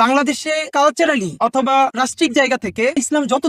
বাংলাদেশে কালচারালি অথবা রাষ্ট্রিক জায়গা থেকে ইসলাম যত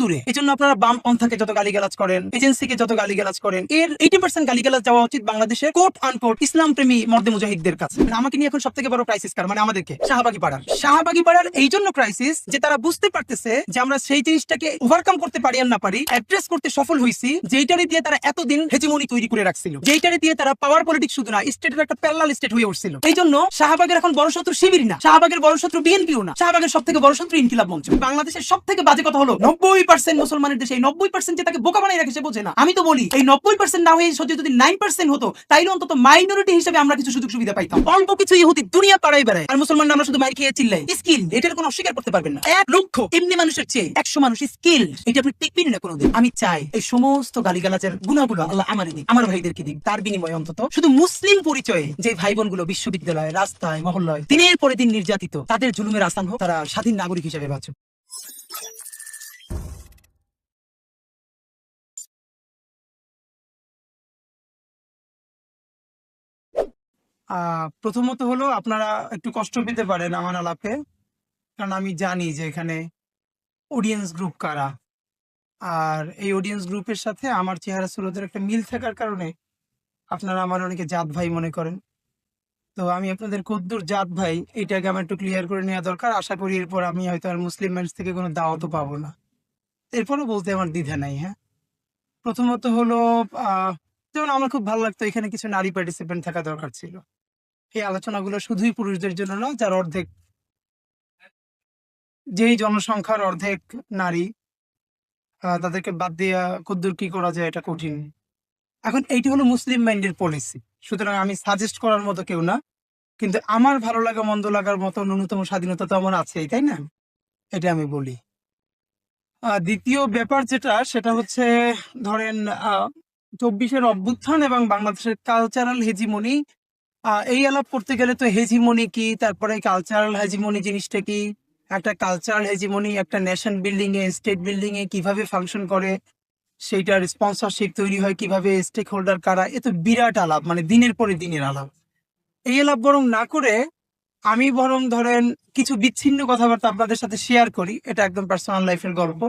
দূরে এই জন্য আপনারা বাম পন্থাকে যত গালিগালাজ করেন, এজেন্সিকে যত গালিগালাজ করেন, এর 80% গালিগালাজ যাওয়া উচিত বাংলাদেশের কোট আনকোট ইসলাম প্রেমী মর্দে মুজাহিদদের কাছে। আমাকে নিয়ে এখন সব থেকে বড় ক্রাইসিস কার, মানে আমাদেরকে শাহবাগী পাড়ার এই জন্য ক্রাইসিস যে তারা বুঝতে পারতেছে যে আমরা সেই জিনিসটাকে ওভারকাম করতে পারি আর না পারি, অ্যাড্রেস করতে সফল হয়েছি, যেইটারে দিয়ে তারা এতদিন হেজিমনি তৈরি করে রাখছিল, যেইটারে দিয়ে তারা পাওয়ার পলিটিক্স শুধু না স্টেটের একটা প্যারালাল স্টেট হয়ে উঠছিল। এই জন্য শাহবাগের এখন বড় শত্রু শিবির না, শাহবাগের বড় শত্রু বিএনপিও না, শাহবাগের সব থেকে বড় শত্রু ইনকিলাব মঞ্চ। বাংলাদেশের সব থেকে বাজে কথা হলো 90% মুসলমানের দেশে এই 90% যে তাকে বোকা বানাই রাখে সে বোঝে না। আমি তো বলি এই 90% না হয়ে যদি 9% হতো তাইলে অন্তত মাইনরিটি হিসেবে আমরা কিছু সুযোগ সুবিধা পাইতাম। অল্প কিছু ইহুদি দুনিয়া পাড়ায় বেড়ায় আর মুসলমানরা আমরা শুধু মাইর খেয়ে চিল্লাই। স্কিল এটার কোনো অস্বীকার করতে পারবেন না। 1 লক্ষ এমনি মানুষের চেয়ে 100 মানুষ স্কিল, এটা আপনি টিকবেন না কোনোদিন। আমি চাই এই সমস্ত গালিগালাজের গুনাহগুলো আল্লাহ আমারে দিক, আমার ভাইদেরকে দিক, তার বিনিময়ে অন্তত শুধু মুসলিম পরিচয়ে যে ভাই বোনগুলো বিশ্ববিদ্যালয়ে, রাস্তায়, মহল্লায় দিনের পরে দিন নির্যাতিত, তাদের জুলুমের আসান হোক, তারা স্বাধীন নাগরিক হিসেবে বাঁচুক। প্রথমত হলো আপনারা একটু কষ্ট পেতে পারেন আমার আলাপে, কারণ আমি জানি যে এখানে অডিয়েন্স গ্রুপ কারা, আর এই অডিয়েন্স গ্রুপের সাথে আমার চেহারা সুরতের একটা মিল থাকার কারণে আপনারা আমার অনেকে জাত ভাই মনে করেন। তো আমি আপনাদের কদ্দুর জাত ভাই এটাকে আমার একটু ক্লিয়ার করে নেওয়া দরকার। আশা করি এরপর আমি হয়তো আর মুসলিম মানুষ থেকে কোনো দাওয়াতও পাবো না, এরপরও বলতে আমার দ্বিধা নাই। হ্যাঁ, প্রথমত হলো যেমন আমার খুব ভালো লাগতো এখানে কিছু নারী পার্টিসিপেন্ট থাকা দরকার ছিল। এই আলোচনাগুলো শুধুই পুরুষদের জন্য না, যার অর্ধেক, যেই জনসংখ্যার অর্ধেক নারী, তাদেরকে বাদ দিয়ে কদ্দুর কি করা যায় এটা কঠিন। এখন এইটি হলো মুসলিম মাইন্ডের পলিসি, সুতরাং আমি সাজেস্ট করার মতো কেউ না, কিন্তু আমার ভালো লাগা মন্দ লাগার মতো ন্যূনতম স্বাধীনতা তো আমার আছেই, তাই না? এটা আমি বলি। দ্বিতীয় ব্যাপার যেটা, সেটা হচ্ছে ধরেন 24-এর অভ্যুত্থান এবং বাংলাদেশের কালচারাল হেজিমনি, এই আলাপ করতে গেলে তো হেজিমনি কি, তারপরে কালচারাল হেজিমনি জিনিসটা কি, একটা কালচারাল হেজিমনি একটা নেশন বিল্ডিং এ, স্টেট বিল্ডিং এ কিভাবে ফাংশন করে, সেইটার স্পন্সরশিপ তৈরি হয় কিভাবে, স্টেক হোল্ডার কারা, এ তো বিরাট আলাপ, মানে দিনের পরে দিনের আলাপ। এই আলাপ বরং না করে আমি বরং ধরেন কিছু বিচ্ছিন্ন কথাবার্তা আপনাদের সাথে শেয়ার করি, এটা একদম পার্সোনাল লাইফের গল্প।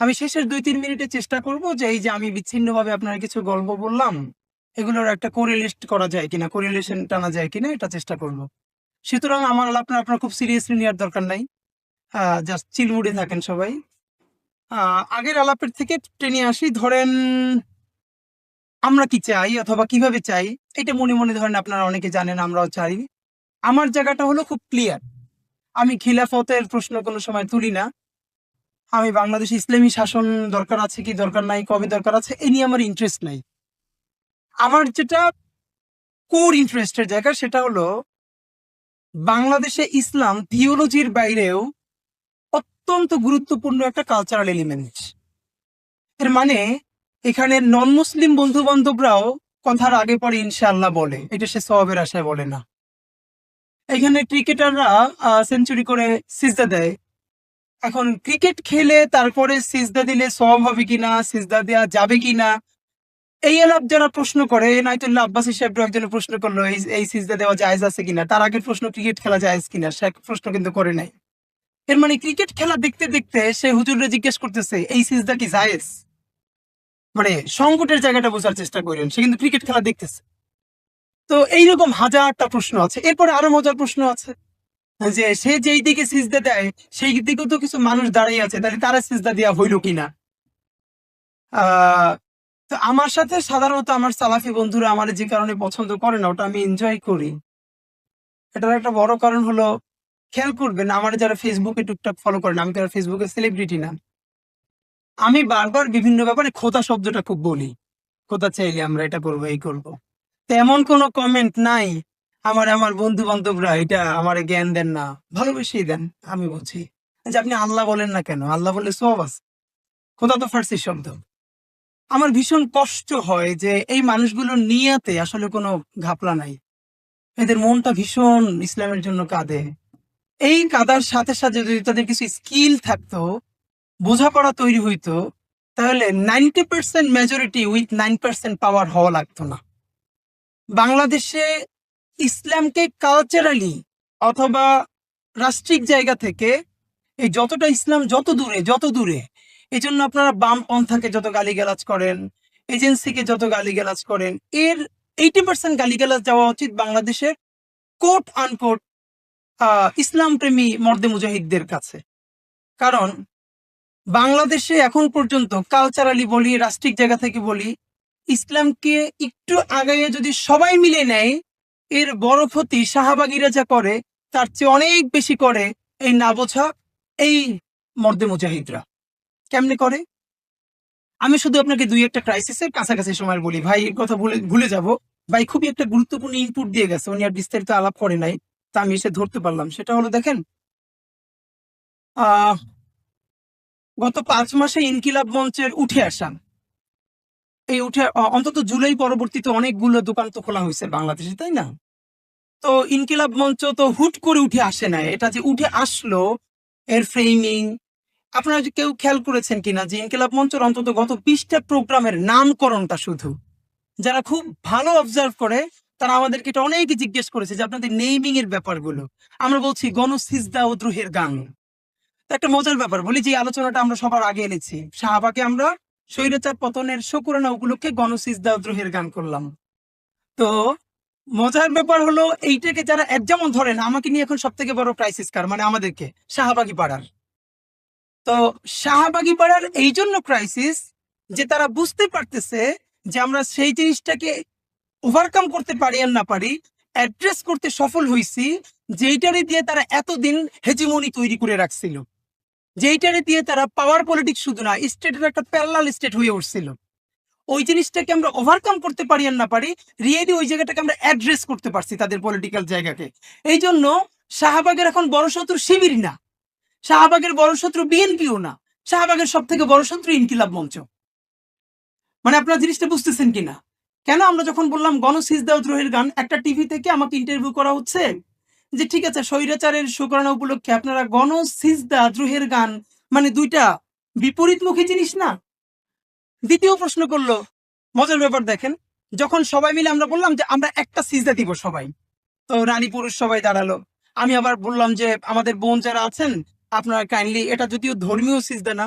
আমি শেষের 2-3 মিনিটে চেষ্টা করব যে এই যে আমি বিচ্ছিন্নভাবে আপনার কিছু গল্প বললাম, এগুলোর একটা কোরিলেট করা যায় কিনা, কোরিলেশন টানা যায় কিনা, এটা চেষ্টা করব। সুতরাং আমার আলাপ আপনার খুব সিরিয়াসলি নেওয়ার দরকার নাই, জাস্ট চিল মুডে থাকেন সবাই। আগের আলাপের থেকে টেনে আসি, ধরেন আমরা কি চাই অথবা কিভাবে চাই, এটা মনে মনে ধরেন আপনারা অনেকে জানেন, আমরাও চাই। আমার জায়গাটা হলো খুব ক্লিয়ার, আমি খিলাফতের প্রশ্ন কোনো সময় তুলি না। আমি বাংলাদেশে ইসলামী শাসন দরকার আছে কি দরকার নাই, কবে দরকার আছে, এ নিয়ে আমার ইন্টারেস্ট নাই। আমার যেটা কোর ইন্টারেস্টের জায়গা সেটা হলো বাংলাদেশে ইসলাম থিওলজির বাইরেও অত্যন্ত গুরুত্বপূর্ণ একটা কালচারাল এলিমেন্ট। এর মানে এখানে নন মুসলিম বন্ধু বান্ধবরাও কথার আগে পরে ইনশাআল্লাহ বলে, এটা সে সওয়াবের আশায় বলে না। এখানে ক্রিকেটাররা সেঞ্চুরি করে সিজদা দেয়, এখন ক্রিকেট খেলে তারপরে সিজদা দিলে সওয়াব হবে কিনা, সিজদা দেওয়া যাবে কিনা, এই আলাপ যারা প্রশ্ন করে, নাইতুল্লাহ আব্বাসী সাহেব একজনের প্রশ্ন করলো এই সিজদা দেওয়া জায়েজ আছে কিনা, তার আগের প্রশ্ন ক্রিকেট খেলা জায়েজ কিনা, সে প্রশ্ন কিন্তু করে নাই। এর মানে ক্রিকেট খেলা দেখতে দেখতে সে হুজুরে জিজ্ঞেস করতেছে এই সিজদা কি জায়েজ, মানে সংকটের জায়গাটা বোঝার চেষ্টা করেন, সে কিন্তু ক্রিকেট খেলা দেখতেছে। তো এইরকম হাজারটা প্রশ্ন আছে। এরপরে আরো মজার প্রশ্ন আছে যে সে যেই দিকে সিজদা দেয় সেই দিকেও তো কিছু মানুষ দাঁড়িয়ে আছে, তাহলে তারা সিজদা দেওয়া হইল কিনা। তো আমার সাথে সাধারণত আমার সালাফি বন্ধুরা আমার যে কারণে পছন্দ করে না, ওটা আমি এনজয় করি। এটার একটা বড় কারণ হলো, খেয়াল করবেন আমার যারা ফেসবুকে টুকটাক ফলো করেন, আমি তো আর ফেসবুকে সেলিব্রিটি না, আমি বারবার বিভিন্ন ব্যাপারে খোদা শব্দটা খুব বলি, খোদা চাইলে আমরা এটা করবো এই করবো। তেমন কোনো কমেন্ট নাই আমার আমার বন্ধু বান্ধবরা এটা আমার জ্ঞান দেন না, ভালোবেসেই দেন। আমি বলছি যে আপনি আল্লাহ বলেন না কেন, আল্লাহ বললে সব আছে, খোদা তো ফার্সি শব্দ। আমার ভীষণ কষ্ট হয় যে এই মানুষগুলোর নিয়াতে আসলে কোনো ঘাপলা নাই, এদের মনটা ভীষণ ইসলামের জন্য কাঁদে। এই কাদার সাথে সাথে যদি তাদের কিছু স্কিল থাকতো, বোঝাপড়া তৈরি হইতো, তাহলে 90% মেজরিটি উইথ 9% পাওয়ার হওয়া লাগতো না। বাংলাদেশে ইসলামকে কালচারালি অথবা রাষ্ট্রিক জায়গা থেকে এই যতটা ইসলাম যত দূরে এই জন্য আপনারা বামপন্থাকে যত গালিগালাজ করেন, এজেন্সিকে যত গালিগালাজ করেন, এর 80% গালিগালাজ যাওয়া উচিত বাংলাদেশের কোট আনকোট ইসলাম প্রেমী মর্দে মুজাহিদদের কাছে। কারণ বাংলাদেশে এখন পর্যন্ত কালচারালি বলি, রাষ্ট্রিক জায়গা থেকে বলি, ইসলামকে একটু আগাইয়ে যদি সবাই মিলে নেয়, এর বড় ক্ষতি শাহবাগীরা যা করে তার চেয়ে অনেক বেশি করে এই না বোঝা এই মর্দে মুজাহিদরা। কেমনে করে? আমি শুধু আপনাকে দুই একটা ক্রাইসিসের কাছাকাছি সময় বলি, ভাই এর কথা ভুলে যাব। ভাই খুবই একটা গুরুত্বপূর্ণ ইনপুট দিয়ে গেছে, উনি আর বিস্তারিত আলাপ করে নাই, তা আমি এসে ধরতে পারলাম। সেটা হলো দেখেন, আহ গত 5 মাসে ইনকিলাব মঞ্চের উঠে আসা, এই উঠে অন্তত জুলাই পরবর্তীতে অনেকগুলো দোকান তো খোলা হয়েছে বাংলাদেশে, তাই না? তো ইনকিলাব মঞ্চ তো হুট করে উঠে আসে না, এটা যে উঠে আসলো এর ফ্রেমিং, আপনারা যে কেউ খেয়াল করেছেন কিনা যে ইনকিলাব মঞ্চের অন্তত গত 20টা প্রোগ্রামের নামকরণটা শুধু যারা খুব ভালো অবজার্ভ করে তারা আমাদেরকে এটা অনেকে জিজ্ঞেস করেছে যে আপনাদের নেইমিং এর ব্যাপারগুলো। আমরা বলছি গণসিজদা ও দ্রোহের গান। তো একটা মজার ব্যাপার বলি, যে আলোচনাটা আমরা সবার আগে এনেছি, শাহবাগে আমরা স্বৈরাচার পতনের শুকরানা উপলক্ষে গণসিজদা ও দ্রোহের গান করলাম। তো মজার ব্যাপার হলো এইটাকে যারা যেমন ধরেন আমাকে নিয়ে এখন সব থেকে বড় ক্রাইসিস কার, মানে আমাদেরকে শাহবাগী পাড়ার। তো শাহবাগী পাড়ার এই জন্য ক্রাইসিস যে তারা বুঝতে পারতেছে যে আমরা সেই জিনিসটাকে ওভারকাম করতে পারি আর না পারি, অ্যাড্রেস করতে সফল হয়েছি, যেইটারে দিয়ে তারা এতদিন হেজিমনি তৈরি করে রাখছিল, যেইটারে দিয়ে তারা পাওয়ার পলিটিক্স শুধু না স্টেটের একটা প্যারালাল স্টেট হয়ে উঠছিল। ওই জিনিসটাকে আমরা ওভারকাম করতে পারি আর না পারি, রিয়েলি ওই জায়গাটাকে আমরা অ্যাড্রেস করতে পারছি তাদের পলিটিক্যাল জায়গাকে। এই জন্য শাহবাগের এখন বড় শত্রু শিবির না, শাহবাগের বড় শত্রু বিএনপিও না, শাহবাগের সব থেকে বড় শত্রু ইনকিলাব মঞ্চ। মানে আপনারা জিনিসটা বুঝতেছেন কিনা? কেন আমরা যখন বললাম গণসিজদা ও দ্রোহের গান, একটা টিভি থেকে আমাকে ইন্টারভিউ করা হচ্ছে যে ঠিক আছে স্বৈরাচারের শুকরানা উপলক্ষে আপনারা গণসিজদা দ্রোহের গান, মানে দুইটা বিপরীতমুখী জিনিস না? দ্বিতীয় প্রশ্ন করলো, মজার ব্যাপার দেখেন, যখন সবাই মিলে আমরা বললাম যে আমরা একটা সিজদা দিব সবাই, তো নারী পুরুষ সবাই দাঁড়ালো। আমি আবার বললাম যে আমাদের বোন যারা আছেন আপনারা কাইন্ডলি, এটা যদিও ধর্মীয় সিজদা না,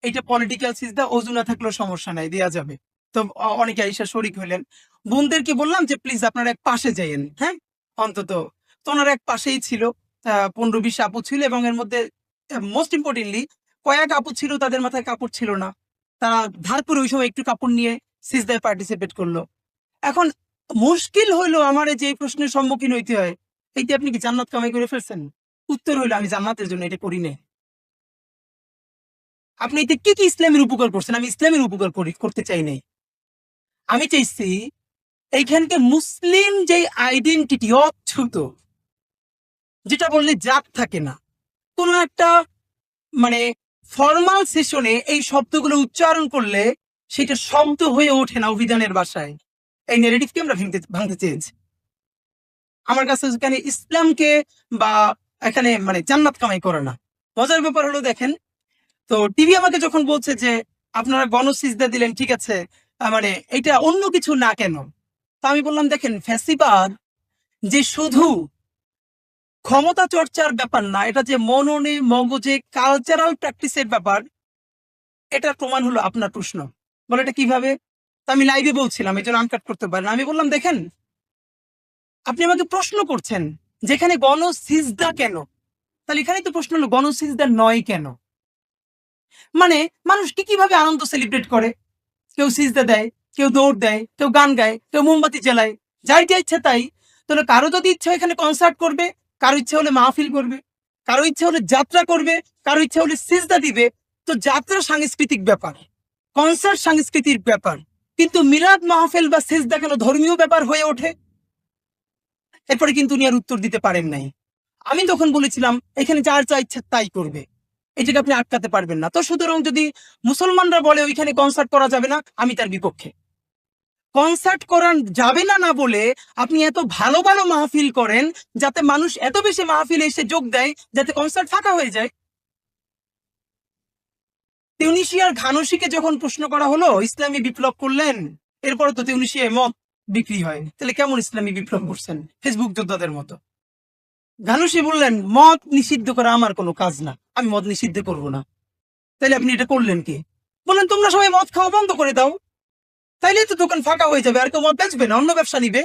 এটা পলিটিক্যাল সিজদা, অজু না থাকলেও সমস্যা নাই, দেয়া যাবে। তো অনেকে আইসা শরিক হইলেন। বোনদেরকে বললাম যে প্লিজ আপনারা এক পাশে যাইয়েন, হ্যাঁ অন্তত। তো ওনারা এক পাশেই ছিল, 15-20 আপু ছিল, এবং এর মধ্যে মোস্ট ইম্পর্টেন্টলি কয়েক আপু ছিল তাদের মাথায় কাপড় ছিল না, তারা ধার করে ওই সময় একটু কাপড় নিয়ে সিজদায় পার্টিসিপেট করলো। এখন মুশকিল হইলো আমার যে প্রশ্নের সম্মুখীন হইতে হয়, এইতে আপনি কি জান্নাত কামাই করে ফেলছেন? উত্তর হইলো আমি জান্নাতের জন্য এটা করি না। আপনি এতে কি কি ইসলামের উপকার করছেন? আমি ইসলামের উপকার করতে চাই নাই। আমি চাইছি এইখানকে মুসলিম যে আইডেন্টিটি অচ্যুত, যেটা বললে জাত থাকে না, কোনো একটা মানে ফর্মাল সেশনে এই শব্দগুলো উচ্চারণ করলে সেটা শব্দ হয়ে ওঠে না অভিধানের ভাষায়, এই নেগেটিভকে আমরা ভাঙতে চেয়েছি। আমার কাছে এখানে ইসলামকে বা এখানে মানে জান্নাত কামাই করে না। মজার ব্যাপার হলো দেখেন, তো টিভি আমাকে যখন বলছে যে আপনারা গণসিজদা দিলেন, ঠিক আছে, মানে এটা অন্য কিছু না কেন? তো আমি বললাম দেখেন, ফ্যাসিবাদ যে শুধু ক্ষমতা চর্চার ব্যাপার না, এটা যে মননে মগজে কালচারাল প্র্যাকটিসের ব্যাপার, এটার প্রমাণ হলো আপনার প্রশ্ন। বলে এটা কিভাবে? তা আমি লাইভে বলছিলাম, এই জন্য আনকাট করতে পারেন। আমি বললাম দেখেন, আপনি আমাকে প্রশ্ন করছেন যেখানে গণসিজদা কেন, তাহলে এখানেই তো প্রশ্ন হলো গণসিজদা নয় কেন? মানে মানুষ কি কিভাবে আনন্দ সেলিব্রেট করে, কেউ সিজদা দেয়, কেউ দৌড় দেয়, কেউ গান গায়, কেউ মোমবাতি জ্বালায়, যাই যা ইচ্ছা তাই। তাহলে কারো যদি ইচ্ছা এখানে কনসার্ট করবে, কারো ইচ্ছা হলে মাহফিল করবে, কারো ইচ্ছা হলে যাত্রা করবে, কারো ইচ্ছা হলে সিজদা দিবে। তো যাত্রা সাংস্কৃতিক ব্যাপার, কনসার্ট সাংস্কৃতিক ব্যাপার, কিন্তু মিলাদ মাহফিল বা সিজদা কেন ধর্মীয় ব্যাপার হয়ে ওঠে? এরপরে কিন্তু উনি আর উত্তর দিতে পারেন নাই। আমি তখন বলেছিলাম এখানে যার যা ইচ্ছা তাই করবে, এটাকে আপনি আটকাতে পারবেন না। তো সুতরাং যদি মুসলমানরা বলে ওইখানে কনসার্ট করা যাবে না, আমি তার বিপক্ষে। কনসার্ট করা যাবে না না বলে আপনি এত ভালো ভালো মাহফিল করেন যাতে মানুষ এত বেশি মাহফিলে এসে যোগ দেয় যাতে কনসার্ট ফাঁকা হয়ে যায়। তিউনিসিয়ার ঘানসিকে যখন প্রশ্ন করা হলো ইসলামী বিপ্লব করলেন, এরপরে তো তিউনিসিয়ায় মদ বিক্রি হয়, তাহলে কেমন ইসলামী বিপ্লব করছেন? ফেসবুক যোদ্ধাদের মতো। ঘানুষি বললেন মদ নিষিদ্ধ করা আমার কোনো কাজ না, আমি মদ নিষিদ্ধ করব না। তাইলে আপনি এটা করলেন কি? বললেন তোমরা সবাই মদ খাওয়া বন্ধ করে দাও, তাইলে তো দোকান ফাঁকা হয়ে যাবে, আর কেউ মদ বেচবে না, অন্য ব্যবসা নিবে।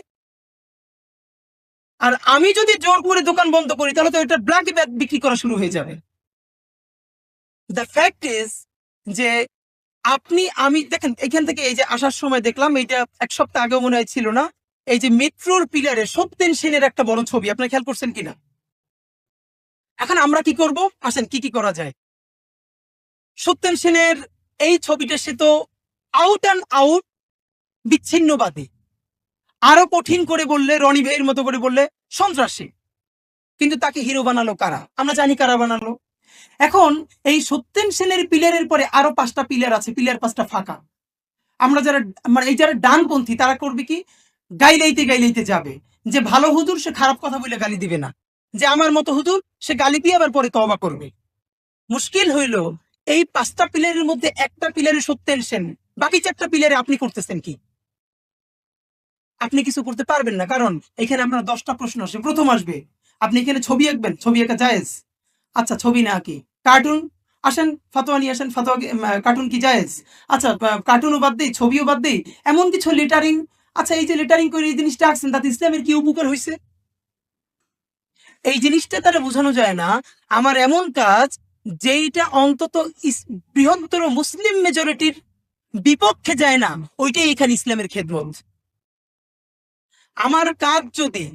আর আমি যদি জোর করে দোকান বন্ধ করি তাহলে তো এটা ব্ল্যাক বিক্রি করা শুরু হয়ে যাবে। দ্য ফ্যাক্ট ইজ যে আমি দেখেন এখান থেকে এই যে আসার সময় দেখলাম, এইটা এক সপ্তাহ আগেও মনে হয় ছিল না, এই যে মেট্রোর পিলারে সত্যেন সেনের একটা বড় ছবি, আপনার খেয়াল করছেন কিনা? এখন আমরা কি করব? আসেন কি কি করা যায়। সত্যেন সেনের এই ছবিটা, সে তো আউট অ্যান্ড আউট বিচ্ছিন্নবাদী। আরো কঠিন করে বললে, রনি ভাইয়ের মতো করে বললে সন্ত্রাসী। কিন্তু তাকে হিরো বানালো কারা? আমরা জানি কারা বানালো। এখন এই সত্যেন সেনের পিলারের পরে আরো 5টা পিলার আছে, পিলার 5টা ফাঁকা। আমরা যারা মানে এই যারা ডানপন্থী তারা করবে কি? গাইলাইতে গাইলাইতে যাবে যে ভালো হুজুর সে খারাপ কথা বলে গালি দিবে না, যে আমার মতো হুজুর সে গালি দিয়ে আবার পরে তওবা করবে। মুশকিল হইল এই 5টা পিলারের মধ্যে একটা পিলারে সত্যেন সেন, বাকি 4টা পিলারে আপনি করতেছেন কি? আপনি কিছু করতে পারবেন না, কারণ এখানে আপনার 10টা প্রশ্ন আসে। প্রথম আসবে আপনি এখানে ছবি আঁকবেন, ছবি আঁকা জায়েজ? আচ্ছা ছবি না আঁকি, কার্টুন আসেন, ফতোয়া নিয়ে আসেন, ফতোয়া কার্টুন কি জায়েজ? আচ্ছা কার্টুনও বাদ দেই, ছবিও বাদ দেই, এমন কিছু লেটারিং। আচ্ছা এই যে লেটারিং করে এই জিনিসটা আঁকছেন তাতে ইসলামের কি উপকার হয়েছে? এই জিনিসটা তারা বোঝানো যায় না। আমার এমন কাজ যেইটা অন্তত বৃহত্তর মুসলিম মেজরিটির বিপক্ষে যায় না, ওইটাই এখানে ইসলামের খেদমত। আমার কাজ যদি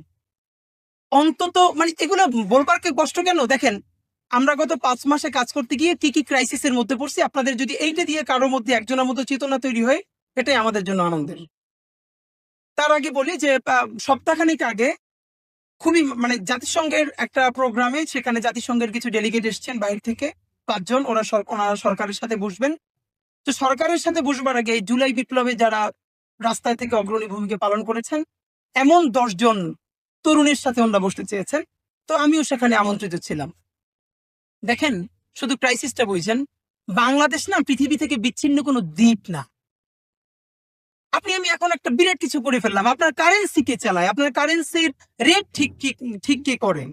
অন্তত মানে এগুলো বলবার কে কষ্ট কেন? দেখেন আমরা গত 5 মাসে কাজ করতে গিয়ে কি কি ক্রাইসিসের মধ্যে পড়ছি, আপনাদের যদি এইটা দিয়ে কারোর মধ্যে একজনের মধ্যে চেতনা তৈরি হয়, এটাই আমাদের জন্য আনন্দের। তার আগে বলি যে সপ্তাহখানেক আগে খুবই মানে জাতিসংঘের একটা প্রোগ্রামে, সেখানে জাতিসংঘের কিছু ডেলিগেট এসেছেন বাইরে থেকে 5 জন। ওনারা সরকারের সাথে বসবেন। তো সরকারের সাথে বসবার আগে এই জুলাই বিপ্লবে যারা রাস্তায় থেকে অগ্রণী ভূমিকা পালন করেছেন এমন 10 জন তরুণের সাথে ওনারা বসতে চেয়েছেন। তো আমিও সেখানে আমন্ত্রিত ছিলাম। দেখেন শুধু ক্রাইসিসটা বুঝছেন, বাংলাদেশ না পৃথিবী থেকে বিচ্ছিন্ন কোনো দ্বীপ না। আমি এখন একটা বিরাট কিছু করে ফেললাম, আপনার কারেন্সি কে চালায়? আপনার কারেন্সির রেট ঠিক কে করেন?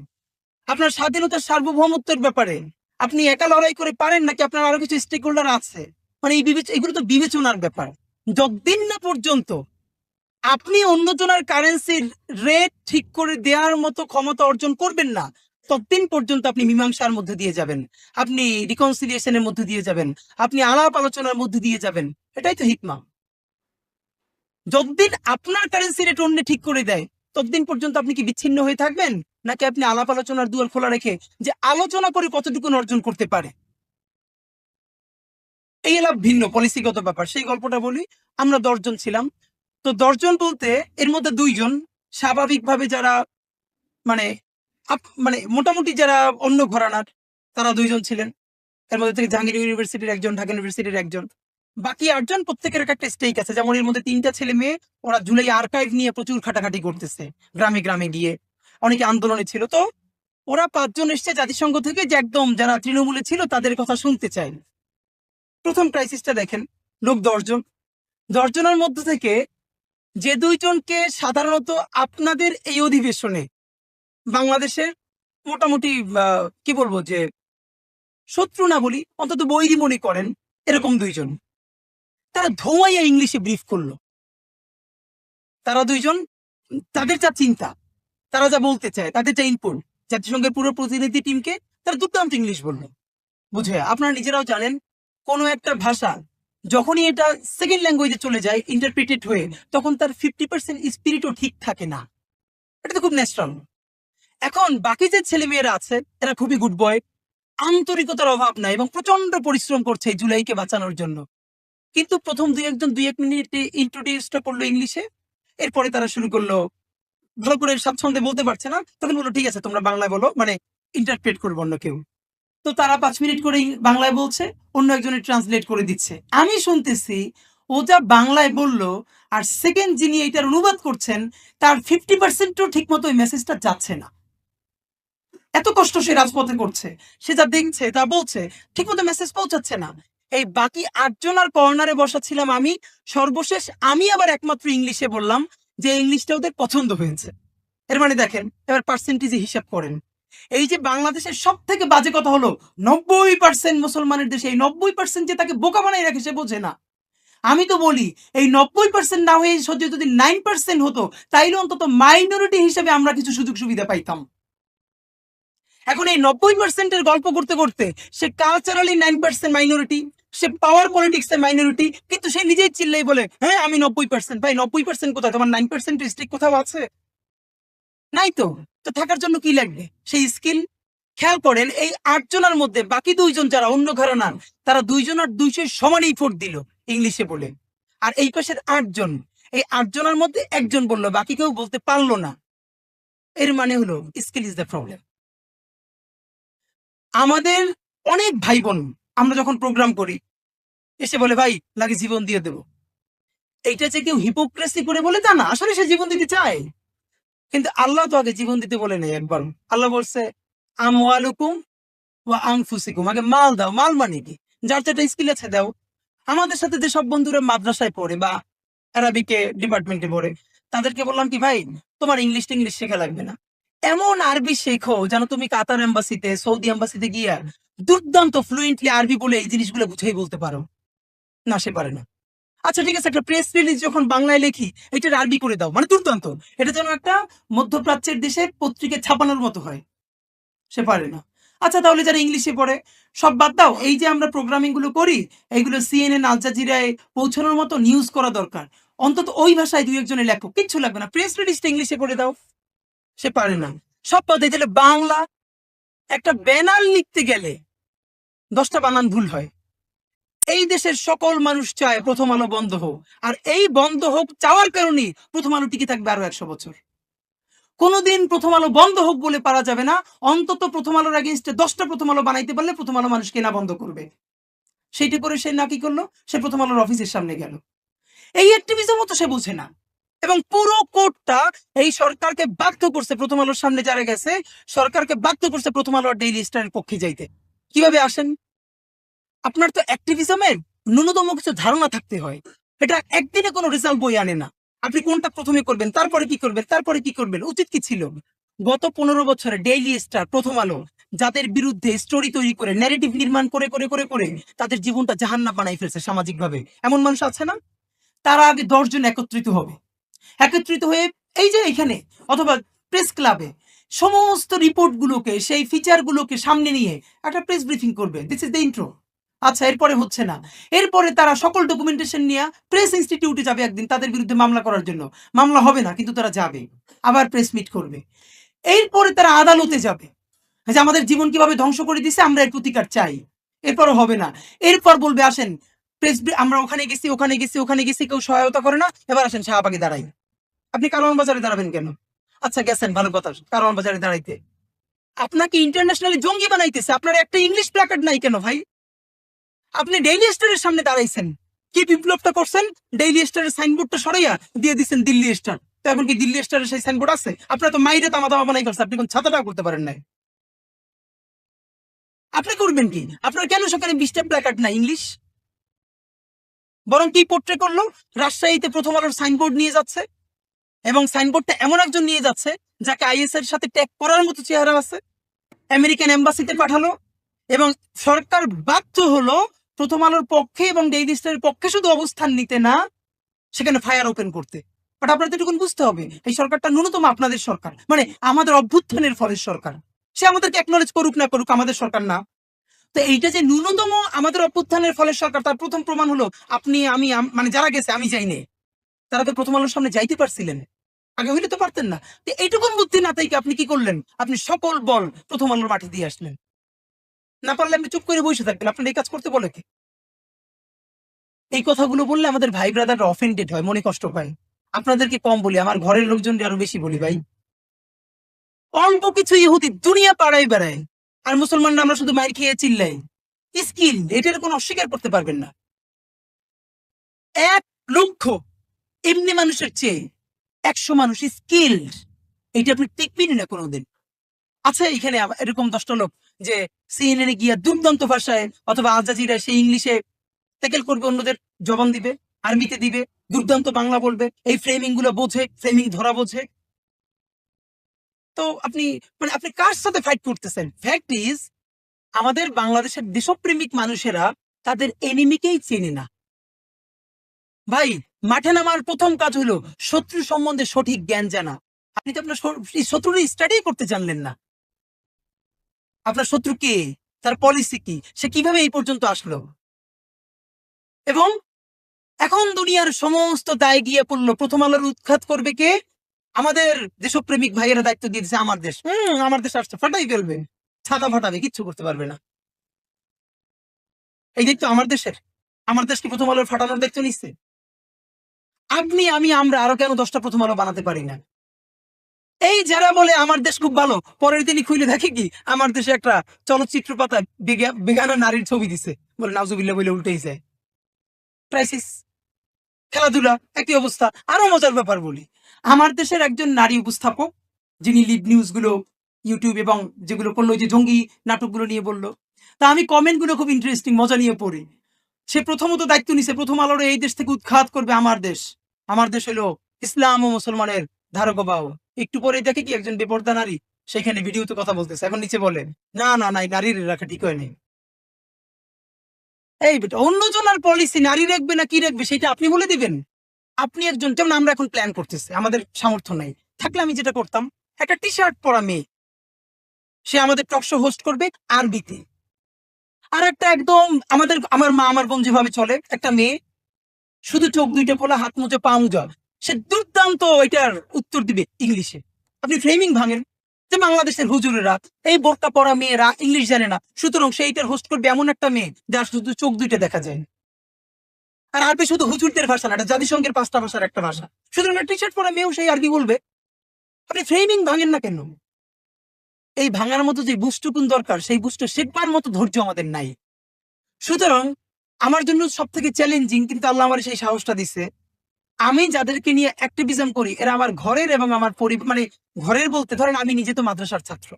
আপনার স্বাধীনতার সার্বভৌমত্বের ব্যাপারে আপনি একা লড়াই করে পারেন নাকি আপনার আরো কিছু স্টেক হোল্ডার আছে? মানে এগুলো তো বিবেচনার ব্যাপার। যতদিন না পর্যন্ত আপনি অন্যজনের কারেন্সির রেট ঠিক করে দেওয়ার মতো ক্ষমতা অর্জন করবেন না, ততদিন পর্যন্ত আপনি মীমাংসার মধ্যে দিয়ে যাবেন, আপনি রিকনসিলিয়েশনের মধ্যে দিয়ে যাবেন, আপনি আলাপ আলোচনার মধ্যে দিয়ে যাবেন। এটাই তো হিকমা। যতদিন আপনার কারেন্সি রেট অন্য ঠিক করে দেয়, ততদিন পর্যন্ত আপনি কি বিচ্ছিন্ন হয়ে থাকবেন, নাকি আপনি আলাপ আলোচনার দুয়ার খোলা রেখে যে আলোচনা করে কতটুকু অর্জন করতে পারে? এই এলাপ ভিন্ন পলিসিগত ব্যাপার। সেই গল্পটা বলি। আমরা 10 জন ছিলাম। তো 10 জন বলতে এর মধ্যে 2 জন স্বাভাবিকভাবে যারা মানে মানে মোটামুটি যারা অন্য ঘরানার, তারা 2 জন ছিলেন। এর মধ্যে থেকে জাহাঙ্গীর ইউনিভার্সিটির একজন, ঢাকা ইউনিভার্সিটির একজন। বাকি 8 জন প্রত্যেকের একটা স্টেক আছে। যেমন এর মধ্যে 3টা ছেলে মেয়ে, ওরা জুলাই আর্কাইভ নিয়ে প্রচুর খাটাখাটি করতেছে, গ্রামে গ্রামে গিয়ে অনেকে আন্দোলনে ছিল। তো ওরা 5 জন এসছে জাতিসংঘ থেকে, যে একদম যারা তৃণমূলে ছিল তাদের কথা শুনতে চায়। প্রথম ক্রাইসিসটা দেখেন, লোক 10 জন, 10 জনের মধ্যে থেকে যে 2 জনকে সাধারণত আপনাদের এই অধিবেশনে বাংলাদেশের মোটামুটি কি বলবো যে শত্রু না বলি, অন্তত বৈরী মনে করেন, এরকম 2 জন, তারা ধোঁয়াইয়া ইংলিশে ব্রিফ করলো। তারা 2 জন, তাদের যা চিন্তা, তারা যা বলতে চায়, তাদের যা ইনপুট, জাতিসংঘের পুরো প্রতিনিধি টিমকে তারা দুর্দান্ত ইংলিশ বললো। বুঝে আপনারা নিজেরাও জানেন, কোনো একটা ভাষা যখনই এটা সেকেন্ড ল্যাঙ্গুয়েজে চলে যায় ইন্টারপ্রিটেড হয়ে, তখন তার 50% স্পিরিটও ঠিক থাকে না। এটা তো খুব ন্যাচারাল। এখন বাকি যে ছেলে মেয়েরা আছে এরা খুবই গুড বয়, আন্তরিকতার অভাব নাই এবং প্রচন্ড পরিশ্রম করছে এই জুলাইকে বাঁচানোর জন্য। কিন্তু প্রথম 2 1 মিনিট ইন্ট্রোডিউসটা করলো ইংলিশে, এরপরে তারা শুরু করলো, ভালো করে স্বাচ্ছন্দ্যে বলতে পারছে না, তখন বললো ঠিক আছে তোমরা বাংলায় বলো, মানে ইন্টারপ্রেট করবো অন্য কেউ। তো তারা 5 মিনিট করে বাংলায় বলছে, অন্য একজনের ট্রান্সলেট করে দিচ্ছে। আমি শুনতেছি ও যা বাংলায় বললো, আর সেকেন্ড যিনি এটার অনুবাদ করছেন তার 50%ও ঠিক মতো ওই মেসেজটা যাচ্ছে না। এত কষ্ট সে রাজপথে করছে, সে যা দেখছে তা বলছে, ঠিক মতো মেসেজ পৌঁছাচ্ছে না। এই বাকি 8 জন আর কর্নারে বসা ছিলাম আমি। সর্বশেষ আমি আবার একমাত্র ইংলিশে বললাম, যে ইংলিশটা ওদের পছন্দ হয়েছে। এর মানে দেখেন এবার পার্সেন্টেজে হিসাব করেন, এই যে বাংলাদেশের সব থেকে বাজে কথা হলো 90% মুসলমানের দেশে এই 90% যে তাকে বোকা বানাই রাখে সে বোঝে না। আমি তো বলি এই 90% না হয়ে সহ্য যদি 9% হতো তাইলে অন্তত মাইনরিটি হিসেবে আমরা কিছু সুযোগ সুবিধা পাইতাম। এখন এই 90%-এর গল্প করতে করতে সে কালচারালি 9% মাইনরিটি, সে পাওয়ার পলিটিক্স এর মাইনরিটি, কিন্তু সে নিজেই চিল্লাই বলে হ্যাঁ আমি 90%। ভাই 90% কোথায়, তোমার 9% স্ট্রিক কোথাও আছে? নাই তো। তো থাকার জন্য কি লাগবে? সেই স্কিল। খেয়াল করেন এই 8 জনের মধ্যে বাকি 2 জন যারা অন্য ঘরানার, তারা 2 জন আর 200 সমানই ভোট দিল ইংলিশে বলে। আর এই পাশের 8 জন, এই 8 জনের মধ্যে একজন বলল, বাকি কেউ বলতে পারলো না। এর মানে হলো স্কিল ইজ দ্য প্রবলেম। আমাদের অনেক ভাই বোন আমরা যখন প্রোগ্রাম করি এসে বলে ভাই লাগে জীবন দিয়ে দেব। এইটা যে কেউ হিপোক্রেসি করে বলে তা না, আসলে সে জীবন দিতে চায়। কিন্তু আল্লাহ তো আগে জীবন দিতে বলে নাই একবার। আল্লাহ বলছে আমওয়ালুকুম ওয়া আনফুসিকুম, আগে মাল দাও। মাল মানে কি? যার যেটা স্কিল আছে দাও। আমাদের সাথে যে সব বন্ধুরা মাদ্রাসায় পড়ে বা অ্যারাবিকে ডিপার্টমেন্টে পড়ে, তাদেরকে বললাম কি ভাই তোমার ইংলিশ টিংলিশ শেখা লাগবে না, এমন আরবি শেখো যেন তুমি কাতার এম্বাসিতে সৌদি এম্বাসিতে গিয়া দুর্দান্ত ফ্লুয়েন্টলি আরবি বলে এই জিনিসগুলো বুঝেই বলতে পারো। না, সে পারে না। আচ্ছা ঠিক আছে, একটা প্রেস রিলিজ যখন বাংলায় লেখি এটার আরবি করে দাও, মানে দুর্দান্ত, এটা যেন একটা মধ্যপ্রাচ্যের দেশে পত্রিকা ছাপানোর মতো হয়। সে পারে না। আচ্ছা তাহলে যারা ইংলিশে পড়ে সব বাদ দাও, এই যে আমরা প্রোগ্রামিং গুলো করি এগুলো সিএনএন আল জাজিরায় পৌঁছানোর মতো নিউজ করা দরকার, অন্তত ওই ভাষায় 2-1 জনের লেখো, কিচ্ছু লাগবে না, প্রেস রিলিজটা ইংলিশে করে দাও। সে পারে না। সব পদে তাহলে বাংলা একটা ব্যানার লিখতে গেলে 10টা বানান ভুল হয়। এই দেশের সকল মানুষ চায় প্রথম আলো বন্ধ হোক, আর এই বন্ধ হোক চাওয়ার কারণেই প্রথম আলো টিকে থাকবে আরো 100 বছর। কোনোদিন প্রথম আলো বন্ধ হোক বলে পারা যাবে না, অন্তত প্রথম আলোর এগেইনস্টে 10টা প্রথম আলো বানাইতে পারলে প্রথম আলো মানুষ কেনা বন্ধ করবে। সেইটি করে সে না কি করলো, সে প্রথম আলোর অফিসের সামনে গেল। এই অ্যাক্টিভিজম তো সে বুঝে না, এবং পুরো কোর্টটা এই সরকারকে বাধ্য করছে, প্রথম আলোর সামনে যারা গেছে সরকারকে বাধ্য করছে প্রথম আলো আর ডেইলি স্টারের পক্ষে যাইতে। কিভাবে আসেন? আপনার তো অ্যাক্টিভিজমের ন্যূনতম কিছু ধারণা থাকতে হয়। এটা একদিনে কোনো রেজাল্ট বই আনে না। আপনি কোনটা প্রথমে করবেন, তারপরে কি করবেন, তারপরে কি করবেন, উচিত কি ছিল? গত 15 বছরে ডেইলি স্টার, প্রথম আলো যাদের বিরুদ্ধে স্টোরি তৈরি করে ন্যারেটিভ নির্মাণ করে করে করে করে তাদের জীবনটা জাহান্নাম বানাই ফেলছে সামাজিকভাবে, এমন মানুষ আছে না? তারা আগে 10 জন একত্রিত হবে, একত্রিত হয়ে এই যে এখানে অথবা প্রেস ক্লাবে সমস্ত রিপোর্ট গুলোকে, সেই ফিচার গুলোকে সামনে নিয়ে একটা প্রেস ব্রিফিং করবে, দিস ইজ দ্য ইন্ট্রো। আচ্ছা এরপরে হচ্ছে না, এরপরে তারা সকল ডকুমেন্টেশন নিয়ে প্রেস ইনস্টিটিউটে যাবে একদিন তাদের বিরুদ্ধে মামলা করার জন্য। মামলা হবে না কিন্তু তারা যাবে, আবার প্রেস মিট করবে। এরপরে তারা আদালতে যাবে যে আমাদের জীবন কিভাবে ধ্বংস করে দিছে, আমরা এর প্রতিকার চাই। এরপরও হবে না, এরপর বলবে আসেন প্রেস, আমরা ওখানে গেছি ওখানে গেছি ওখানে গেছি, কেউ সহায়তা করে না, এবার আসেন শাহবাগে দাঁড়াই। আপনি কারওয়ান বাজারে দাঁড়াবেন কেন? আচ্ছা গেছেন ভালো কথা, কারওয়ান বাজারে দাঁড়াইতে আপনাকে ইন্টারন্যাশনালি জঙ্গি বানাইতেছে, আপনার একটা ইংলিশ প্ল্যাকার্ড নাই কেন ভাই? আপনি ডেইলি স্টারের সামনে দাঁড়াইছেন, কি বিপ্লবটা করছেন? ডেইলি স্টারের সাইনবোর্ডটা সরাইয়া দিয়ে দিচ্ছেন দিল্লি স্টার। তো এখন কি দিল্লি স্টারের সেই সাইনবোর্ড আছে? আপনার তো মাইরে তামা তামা বানাই ফেলছে, আপনি কোন ছাতাটাও করতে পারেন নাই। আপনি করবেন কি? আপনার কেন সেখানে 20টা প্ল্যাকার্ড নাই ইংলিশ? বরং কি পোট্রে করলো, রাজশাহীতে প্রথম আলোর সাইনবোর্ড নিয়ে যাচ্ছে, এবং সাইনবোর্ডটা এমন একজন নিয়ে যাচ্ছে যাকে আইএস এর সাথে ট্যাগ করার মতো চেহারা আছে, আমেরিকান এম্বাসিতে পাঠালো, এবং সরকার বাধ্য হলো প্রথম আলোর পক্ষে এবং ডেইলি স্টারের পক্ষে শুধু অবস্থান নিতে না, সেখানে ফায়ার ওপেন করতে। বাট আপনাদের এটুকুন বুঝতে হবে এই সরকারটা ন্যূনতম আপনাদের সরকার, মানে আমাদের অভ্যুত্থানের ফলের সরকার। সে আমাদেরকে একনলেজ করুক না করুক, আমাদের সরকার না। তো এইটা যে ন্যূনতম আমাদের অভ্যুত্থানের ফলের সরকার, তার প্রথম প্রমাণ হলো আপনি আমি মানে যারা গেছে, আমি যাইনি, তারা তো প্রথম আলোর সামনে যাইতে পারছিলেন, আগে হইলে তো পারতেন না। তো এইটুকুন বুদ্ধি না তাই আপনি কি করলেন? আপনি সকল বল প্রথম আলোর মাঠে দিয়ে আসলেন। না পারলে আপনি চুপ করে বসে থাকবেন, আপনার এই কাজ করতে বলে কে? এই কথাগুলো বললে আমাদের ভাই ব্রাদাররা অফেন্ডেড হয়, মনে কষ্ট পায়। আপনাদেরকে কম বলি, আমার ঘরের লোকজন আরো বেশি বলি ভাই। অল্প কিছু ইহুদি দুনিয়া পাড়ায় বেড়ায়, আর মুসলমানরা আমরা শুধু মাইর খেয়ে চিল্লাই। স্কিল এটার কোনো অস্বীকার করতে পারবেন না। 1 লক্ষ এমনি মানুষের চেয়ে 100 মানুষ স্কিলড, এইটা আপনি টিকবেনই না কোনোদিন। আচ্ছা এখানে এরকম 10টা লোক যে সিএনএন গিয়া দুর্দান্ত ভাষায় অথবা আল জাজিরায় সেই ইংলিশে ট্যাকেল করবে, অন্যদের জবান দিবে, আর্মিতে দিবে, দুর্দান্ত বাংলা বলবে, এই ফ্রেমিং গুলো বোঝে, ফ্রেমিং ধরা বোঝে। তো আপনি মানে আপনি কার সাথে ফাইট করতেছেন? ফ্যাক্ট ইজ আমাদের বাংলাদেশের দেশপ্রেমিক মানুষেরা তাদের এনিমিকেই চেনে না। ভাই, মাঠে নামার প্রথম কাজ হলো শত্রু সম্বন্ধে সঠিক জ্ঞান জানা। আপনি তো আপনার শত্রুর স্টাডি করতে জানলেন না। আপনার শত্রু কে, তার পলিসি কি, সে কিভাবে এই পর্যন্ত আসলো। এবং এখন দুনিয়ার সমস্ত দায় গিয়ে পড়লো প্রথম আলোর উৎখাত করবে কে? আমাদের দেশপ্রেমিক ভাইয়েরা দায়িত্ব দিয়ে দিচ্ছে আমার দেশ। আমার দেশ আসছে, ফাটাই ফেলবে, ছাতা ফাটাবে, কিচ্ছু করতে পারবে না। এই দায়িত্ব আমার দেশের। আমার দেশকে প্রথম আলোর ফাটানোর দায়িত্ব নিচ্ছে। আপনি, আমি, আমরা আরো কেন 10টা প্রথম আলো বানাতে পারি না? এই যারা বলে আমার দেশ খুব ভালো, পরের দিনই খুলে দেখে কি আমার দেশে একটা চলচ্চিত্র পাতা বেগানা নারীর ছবি দিছে, বলে নাউজুবিল্লাহ বলে উল্টেই যায়। ক্রাইসিস। খেলাধুলা একই অবস্থা। আরো মজার ব্যাপার বলি, আমার দেশের একজন নারী উপস্থাপক, যিনি লিড নিউজ গুলো ইউটিউব এবং যেগুলো করলো, যে জঙ্গি নাটকগুলো নিয়ে বললো, তা আমি কমেন্ট গুলো খুব ইন্টারেস্টিং মজা নিয়ে পড়ি। সে প্রথমত দায়িত্ব নিছে প্রথম আলোর এই দেশ থেকে উৎখাত করবে আমার দেশ। আমার দেশ হলো ইসলাম ও মুসলমানের ধারক বাহক। একটু পরে দেখে কি একজন বেপর্দা নারী সেখানে ভিডিওতে কথা বলতেছে, এখন নিচে বলে না না না, নারীর রাখা ঠিক হয়নি। এই বেটা, অন্যজনের পলিসি নারী রাখবে না কি রাখবে সেটা আপনি বলে দিবেন? আপনি একজন, যেমন আমরা এখন প্ল্যান করতেছি, আমাদের সামর্থ্য নাই, থাকলে আমি যেটা করতাম, একটা টি শার্ট পরা মেয়ে সে আমাদের টক শো হোস্ট করবে আরবিতে। আর একটা একদম আমার মা আমার বোন যেভাবে চলে, একটা মেয়ে শুধু চোখ দুইটা খোলা, হাত মুজে পা মুজা, সে দুর্দান্ত এটার উত্তর দিবে ইংলিশে। আপনি ফ্রেমিং ভাঙেন যে বাংলাদেশের হুজুরেরা, এই বোরকা পরা মেয়েরা ইংলিশ জানে না, সুতরাং সে এটার হোস্ট করবে এমন একটা মেয়ে যার শুধু চোখ দুইটা দেখা যায়। আর আরবি শুধু হুজুরদের ভাষা না, এটা জাতিসংঘের 5টা ভাষার একটা ভাষা। সুতরাং টি শার্ট পরা মেয়েও সেই আরবি বলবে। আপনি ফ্রেমিং ভাঙেন না কেন? এই ভাঙার মতো যে বুস্টটুকুন দরকার, সেই বুস্ট শেখবার মতো ধৈর্য আমাদের নাই। সুতরাং আমার জন্য সব থেকে চ্যালেঞ্জিং, কিন্তু আল্লাহ আমার সেই সাহসটা দিছে, আমি যাদেরকে নিয়ে অ্যাক্টিভিজম করি এরা আমার ঘরের এবং আমার পরিবার, মানে ঘরের বলতে ধরেন আমি নিজে তো মাদ্রাসার ছাত্র।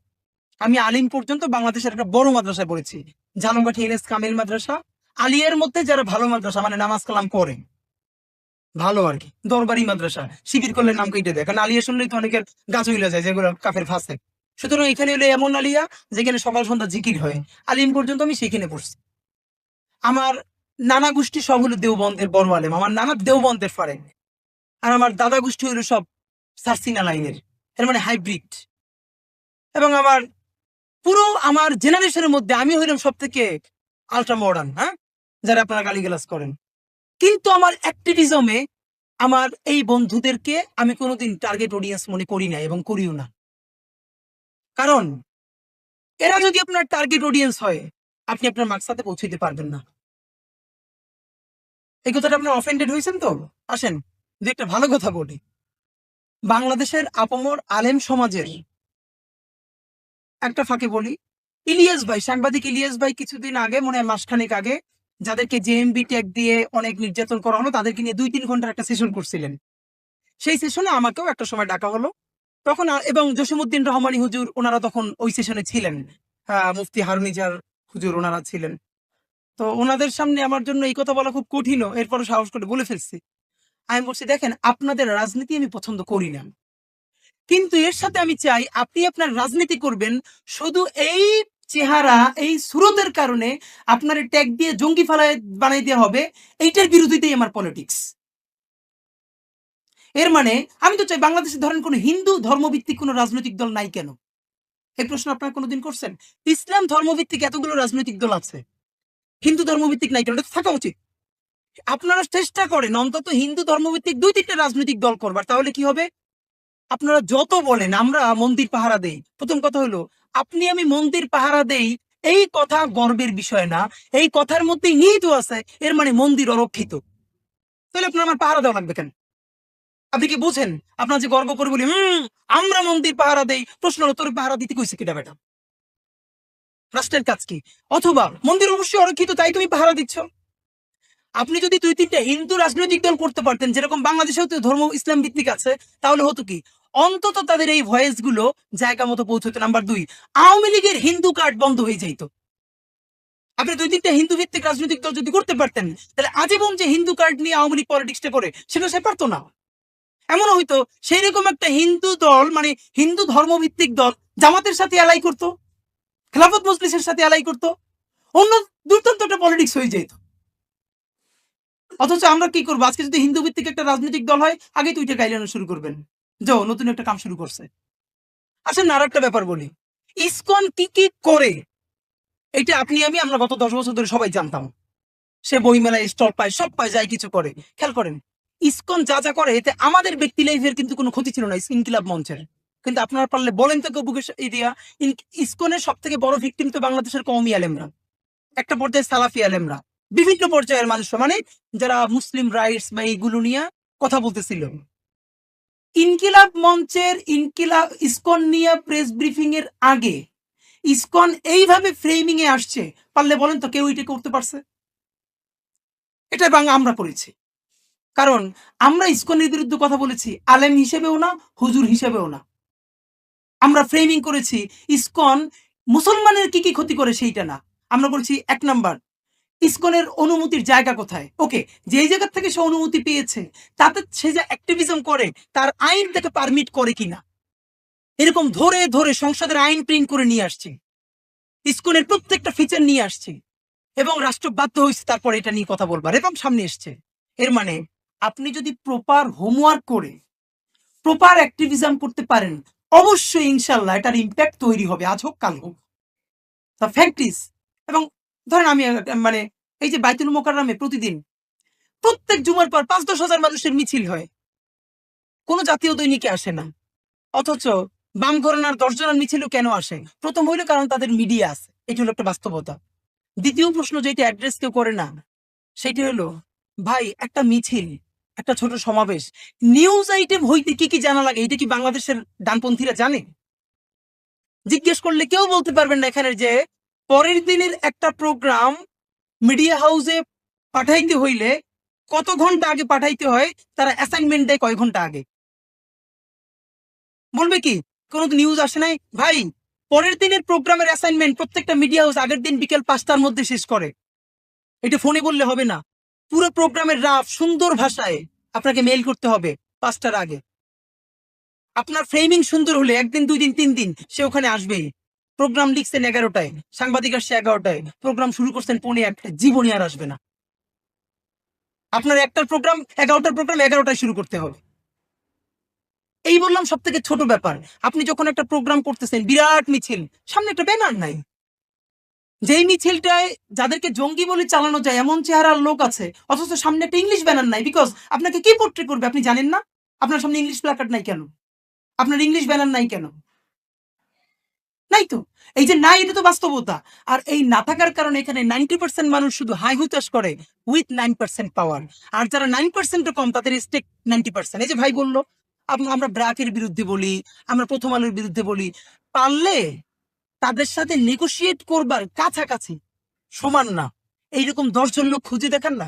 আমি আলিম পর্যন্ত বাংলাদেশের একটা বড় মাদ্রাসায় পড়েছি, ঝালমকাঠি এনএস কামিল মাদ্রাসা। আলিয়ার মধ্যে যারা ভালো মাদ্রাসা, মানে নামাজ কালাম করে ভালো আর কি, দরবারি মাদ্রাসা, শিবির করলে নাম কেটে দেয়, কারণ আলিয়া শুনলেই তো অনেকের গাছ হইলা যায়, যেগুলো কাফের ফাঁসে। সুতরাং এখানে হলো এমন আলিয়া যেখানে সকাল সন্ধ্যা জিকির হয়, আলিম পর্যন্ত আমি সেখানে পড়ছি। আমার নানা গোষ্ঠী সব হলো দেওবন্দের বড় আলেম, আমার নানা দেওবন্দের ফারে। আর আমার দাদা গোষ্ঠী হলো সব সার্সিনা লাইনের, এর মানে হাইব্রিড। এবং আমার পুরো আমার জেনারেশনের মধ্যে আমি হইলাম সব থেকে আলট্রা মডার্ন, হ্যাঁ, যারা আপনারা গালিগালাজ করেন। কিন্তু আমার অ্যাক্টিভিজমে আমার এই বন্ধুদেরকে আমি কোনোদিন টার্গেট অডিয়েন্স মনে করি না এবং করিও না। কারণ এরা যদি আপনার টার্গেট অডিয়েন্স হয়, আপনি আপনার মাকসাদে পৌঁছাইতে পারবেন না। এই কথাটা আপনার অফেন্ডেড হয়েছেন তো? আসেন যে একটা ভালো কথা বলি, বাংলাদেশের আপামর আলেম সমাজের একটা ফাঁকে বলি, ইলিয়াস ভাই, সাংবাদিক ইলিয়াস ভাই কিছুদিন আগে, মনে হয় মাসখানেক আগে, যাদেরকে জেএমবি ট্যাগ দিয়ে অনেক নির্যাতন করা হলো তাদেরকে নিয়ে 2-3 ঘন্টার একটা সেশন করছিলেন। সেই সেশনে আমাকেও একটা সময় ডাকা হলো তখন, এবং জসিমউদ্দিন রহমানী হুজুর ওনারা তখন ওই সেশনে ছিলেন, মুফতি হারুনিজার হুজুর ওনারা ছিলেন। তো ওনাদের সামনে আমার জন্য এই কথা বলা খুব কঠিন, এরপরও সাহস করে বলে ফেলছি। আমি বলছি, দেখেন আপনাদের রাজনীতি আমি পছন্দ করি না, কিন্তু এর সাথে আমি চাই আপনি আপনার রাজনীতি করবেন শুধু এই চেহারা, এই সুরতের কারণে আপনার ট্যাগ দিয়ে জঙ্গি ফালায় বানাই দেওয়া হবে, এইটার বিরোধিতাই আমার পলিটিক্স। এর মানে আমি তো চাই বাংলাদেশে ধরেন কোনো হিন্দু ধর্মভিত্তিক কোনো রাজনৈতিক দল নাই কেন? এই প্রশ্ন আপনারা কোনোদিন করছেন? ইসলাম ধর্মভিত্তিক এতগুলো রাজনৈতিক দল আছে, হিন্দু ধর্মভিত্তিক নাই কেন? এটা তো থাকা উচিত। আপনারা চেষ্টা করেন অন্তত হিন্দু ধর্মভিত্তিক 2-3টা রাজনৈতিক দল করবার, তাহলে কি হবে? আপনারা যত বলেন আমরা মন্দির পাহারা দেই, প্রথম কথা হলো আপনি আমি মন্দির পাহারা দেই, এই কথা গর্বের বিষয় না, এই কথার মধ্যেই নিহিত আছে এর মানে মন্দির অরক্ষিত। তাহলে আপনার আমার পাহারা দেওয়া লাগবে কেন? আপনি কি বুঝেন? আপনার যে গর্ব করে বলি আমরা মন্দির পাহারা দেই, প্রশ্ন হলো তোর পাহারা দিতে কইছে কিটা বেটা? রাষ্ট্রের কাজ কি? অথবা মন্দির অবশ্যই অরক্ষিত তাই তুমি পাহারা দিচ্ছ। আপনি যদি 2-3টা হিন্দু রাজনৈতিক দল করতে পারতেন, যেরকম বাংলাদেশেও তো ধর্ম ইসলাম ভিত্তিক আছে, তাহলে হতো কি অন্তত তাদের এই ভয়েস গুলো জায়গা মতো পৌঁছতো। নাম্বার 2, আওয়ামী লীগের হিন্দু কার্ড বন্ধ হয়ে যাইতো। আপনি 2-3টা হিন্দু ভিত্তিক রাজনৈতিক দল যদি করতে পারতেন, তাহলে আজীবন যে হিন্দু কার্ড নিয়ে আওয়ামী লীগ পলিটিক্সটা করে সেটা সে পারতো না। এমনও হইতো সেই রকম একটা হিন্দু দল, মানে হিন্দু ধর্মভিত্তিক দল জামাতের সাথে অ্যালাই করতো, খেলাফত মজলিসের সাথে অ্যালাই করতো, অন্য দুর্দান্ত একটা পলিটিক্স হয়ে যেত। অথচ আমরা কি করবো, আজকে যদি হিন্দু ভিত্তিক একটা রাজনৈতিক দল হয়, আগে তুই এটা গাইলানো শুরু করবেন, যাও নতুন একটা কাম শুরু করছে। আসেন আর একটা ব্যাপার বলি, ইসকন কি কি করে এটা আপনি আমরা গত 10 বছর ধরে সবাই জানতাম। সে বইমেলায় স্টল পায়, সব পায়, যাই কিছু করে। খেয়াল করেন, ইসকন যা যা করে এতে আমাদের ব্যক্তি লাইফের কিন্তু কোনো ক্ষতি ছিল না ইনকিলাব মঞ্চের। কিন্তু আপনারা পারলে বলেন তো বুকের দিয়া, ইসকনের সব থেকে বড় ভিকটিম তো বাংলাদেশের কওমি আলেমরা, একটা পর্যায়ে সালাফি আলেমরা, বিভিন্ন পর্যায়ের মানুষরা, মানে যারা মুসলিম রাইটস বা এইগুলো নিয়ে কথা বলতেছিল। ইনকিলাব মঞ্চের ইসকন নিয়ে প্রেস ব্রিফিং এর আগে ইসকন এইভাবে ফ্রেমিং এ আসছে, পারলে বলেন তো কেউ এটা করতে পারছে? এটা আমরা করেছি, কারণ আমরা ইসকনের বিরুদ্ধে কথা বলেছি আলেম হিসেবেও না, হুজুর হিসেবেও না। আমরা ফ্রেমিং করেছি ইসকন মুসলমানের কি কি ক্ষতি করে সেইটা না, আমরা বলছি 1 নাম্বার ইসকনের অনুমতির জায়গা কোথায়। ওকে, যেই জায়গা থেকে সে অনুমতি পেয়েছে তাতে সে যে অ্যাক্টিভিজম করে তার আইন তাকে পারমিট করে কিনা, এরকম ধরে ধরে সংসদের আইন প্রিন্ট করে নিয়ে আসছে, ইসকনের প্রত্যেকটা ফিচার নিয়ে আসছে, এবং রাষ্ট্র বাধ্য হয়েছে তারপর এটা নিয়ে কথা বলবার, এবং সামনে এসছে। এর মানে আপনি যদি প্রপার হোমওয়ার্ক করে প্রপার অ্যাক্টিভিজম করতে পারেন, অবশ্যই ইনশাল্লাহ এটার ইম্প্যাক্ট তৈরি হবে, আজ হোক কাল হোক। দ্য ফ্যাক্ট ইজ, এবং ধরেন আমি মানে এই যে বাইতুল মোকাররমে প্রতিদিন প্রত্যেক জুমার পর 5-10 হাজার মানুষের মিছিল হয়, কোনো জাতীয় দৈনিকে আসে না। অথচ বাম ঘরানার 10 জনের মিছিলও কেন আসে? প্রথম হইলো কারণ তাদের মিডিয়া আছে, এটা হলো একটা বাস্তবতা। দ্বিতীয় প্রশ্ন যেটা অ্যাড্রেস কেউ করে না, সেটা হলো ভাই একটা মিছিল, একটা ছোট সমাবেশ, নিউজ আইটেম হইতে কি কি জানা লাগে এটা কি বাংলাদেশের ডানপন্থীরা জানে? জিজ্ঞেস করলে কেউ বলতে পারবেন না এখানে যে পরের দিনের একটা প্রোগ্রাম মিডিয়া হাউসে পাঠাইতে হইলে কত ঘন্টা আগে পাঠাইতে হয়, তারা অ্যাসাইনমেন্ট দেয় কয় ঘন্টা আগে। বলবে কি কোনো নিউজ আসে নাই? ভাই, পরের দিনের প্রোগ্রামের অ্যাসাইনমেন্ট প্রত্যেকটা মিডিয়া হাউস আগের দিন বিকেল 5টার মধ্যে শেষ করে। এটা ফোনে বললে হবে না, পুরো প্রোগ্রামের রাফ সুন্দর ভাষায় আপনাকে মেইল করতে হবে 5টার আগে। আপনার ফ্রেমিং সুন্দর হলে 1 দিন 2 দিন 3 দিন সে ওখানে আসবেই। প্রোগ্রাম লিখছেন 11টায়, সাংবাদিক আসছে 11টায়, প্রোগ্রাম শুরু করছেন 11:45, জীবনই আর আসবে না। আপনার একটার প্রোগ্রাম 11টার প্রোগ্রাম 11টায় শুরু করতে হবে। এই বললাম সব থেকে ছোট ব্যাপার। আপনি যখন একটা প্রোগ্রাম করতেছেন, বিরাট মিছিল, সামনে একটা ব্যানার নাই, যেই মিছিলটায় যাদেরকে জঙ্গি বলে চালানো যায় এমন চেহারার লোক আছে, অথচ সামনে একটা ইংলিশ ব্যানার নাই। বিকজ আপনাকে কি পোর্ট্রে করবে আপনি জানেন না? আপনার সামনে ইংলিশ প্ল্যাকার্ড নাই কেন? আপনার ইংলিশ ব্যানার নাই কেন? নাই তো। এই যে নাই, এটা তো বাস্তবতা। আর এই না থাকার কারণে এখানে 90% মানুষ শুধু হাই হুতাশ করে উইথ 9% পাওয়ার, আর যারা 9% কম তাদের স্টেক 90%। এই যে ভাই বললো আমরা ব্র্যাকের বিরুদ্ধে বলি, আমরা প্রথম আলোর বিরুদ্ধে বলি, পারলে তাদের সাথে নেগোশিয়েট করবার কাছাকাছি সমান না এইরকম 10 জন লোক খুঁজে দেখান না।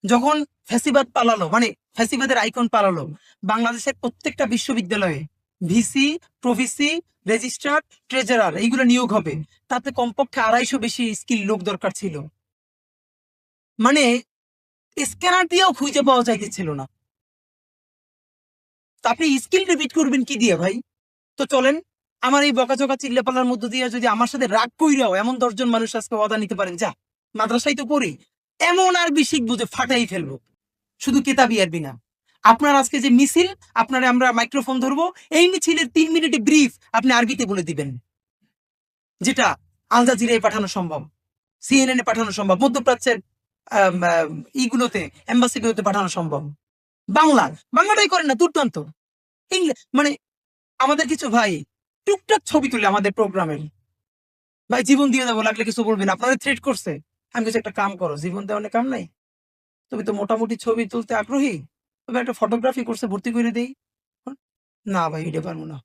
যখন ফ্যাসিবাদ পালালো, মানে ফ্যাসিবাদের আইকন পালালো, বাংলাদেশের প্রত্যেকটা বিশ্ববিদ্যালয়ে ভিসি, প্রভিসি, রেজিস্ট্রার, ট্রেজারার এইগুলো নিয়োগ হবে, তাতে কমপক্ষে 250 বেশি স্কিল লোক দরকার ছিল। মানে স্ক্যানার দিয়েও খুঁজে পাওয়া যাইতেছিল না। তো আপনি স্কিল রিপিট করবেন কি দিয়ে ভাই? তো চলেন আমার এই বকাঝকা চিল্লাপাল্লার মধ্য দিয়ে যদি আমার সাথে রাগ কইরাও এমন 10 জন মানুষ আজকে ওয়াদা নিতে পারেন, যা মাদ্রাসায় তো পড়ি, এমন আরবি শিখবো যে ফাটাই ফেলবো, শুধু কেতাবি আরবি না। আপনার আজকে যে মিছিল, আপনারে আমরা মাইক্রোফোন ধরবো, এই মিছিলের 3 মিনিটে ব্রিফ আপনি আরবিতে বলে দিবেন, যেটা আল জাজিরায় পাঠানো সম্ভব, সিএনএন এ পাঠানো সম্ভব, মধ্যপ্রাচ্যের ইগুলোতে, এম্বাসিগুলোতে পাঠানো সম্ভব। বাংলাটাই করেন না, দুর্দান্ত। মানে আমাদের কিছু ভাই টুকটাক ছবি তুলে আমাদের প্রোগ্রামের, ভাই জীবন দিয়ে দেবো লাগলে কিছু বলবেন, আপনারা থ্রেট করছে। আমি কিছু একটা কাম করো, জীবন দেওয়ার কাম নাই, তুমি তো মোটামুটি ছবি তুলতে আগ্রহী, তবে একটা ফটোগ্রাফি কোর্সে ভর্তি করে দেই। না ভাই, এটা পারবো না।